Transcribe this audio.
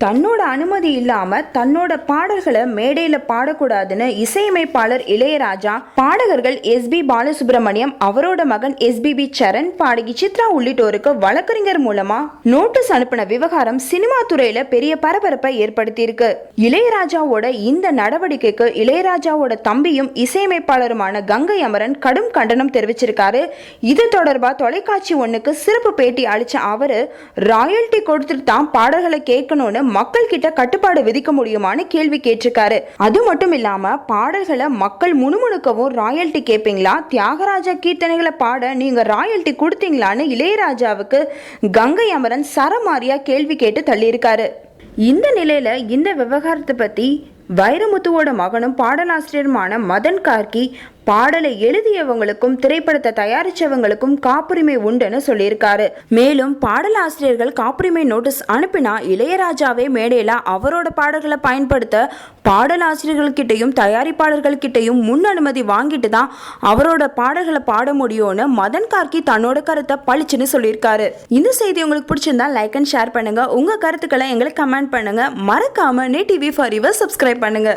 தன்னோட அனுமதி இல்லாம தன்னோட பாடல்களை மேடையில பாடக்கூடாதுன்னு இசையமைப்பாளர் இளையராஜா, பாடகர்கள் எஸ்பி பாலசுப்ரமணியம், அவரோட மகன் எஸ்பிபி சரண், பாடகி சித்ரா உள்ளிட்டோருக்கு வழக்கறிஞர் மூலமா நோட்டீஸ் அனுப்பின விவகாரம் சினிமா துறையில பெரிய பரபரப்பை ஏற்படுத்தி இருக்கு. இளையராஜாவோட இந்த நடவடிக்கைக்கு இளையராஜாவோட தம்பியும் இசையமைப்பாளருமான கங்கை அமரன் கடும் கண்டனம் தெரிவிச்சிருக்காரு. இது தொடர்பா தொலைக்காட்சி ஒண்ணுக்கு சிறப்பு பேட்டி அளிச்ச அவரு, ராயல்டி கொடுத்துட்டு தான் பாடல்களை கேட்கணும்னு மக்கள் கிட்ட கட்டுப்பாடு விதிக்க முடியுமான்னு கேள்வி கேட்டிருக்காரு. அது மட்டும் இல்லாம பாடல்களை மக்கள் முணுமுணுக்கவும் ராயல்டி கேட்பீங்களா, தியாகராஜா கீர்த்தனைகளை பாட நீங்க ராயல்டி கொடுத்தீங்களான்னு இளையராஜாவுக்கு கங்கை அமரன் சரமாரியா கேள்வி கேட்டு தள்ளியிருக்காரு. இந்த நிலையில இந்த விவகாரத்தை பத்தி வைரமுத்துவோட மகனும் பாடலாசிரியருமான மதன் கார்கி, பாடலை எழுதியவங்களுக்கும் திரைப்படத்தை தயாரிச்சவங்களுக்கும் காப்புரிமை உண்டுன்னு சொல்லியிருக்காரு. மேலும் பாடலாசிரியர்கள் காப்புரிமை நோட்டீஸ் அனுப்பினா இளையராஜாவே மேடையில அவரோட பாடல்களை பயன்படுத்த பாடலாசிரியர்கள் கிட்டையும் தயாரிப்பாளர்கள் கிட்டையும் முன் அனுமதி வாங்கிட்டு தான் அவரோட பாடல்களை பாட முடியும்னு மதன் கார்கி தன்னோட கருத்தை பளிச்சுன்னு சொல்லியிருக்காரு. இந்த செய்தி உங்களுக்கு பிடிச்சிருந்தா லைக் அண்ட் ஷேர் பண்ணுங்க. உங்க கருத்துக்களை எங்களுக்கு கமெண்ட் பண்ணுங்க. மறக்காம NET TV for your subscribe பண்ணுங்க.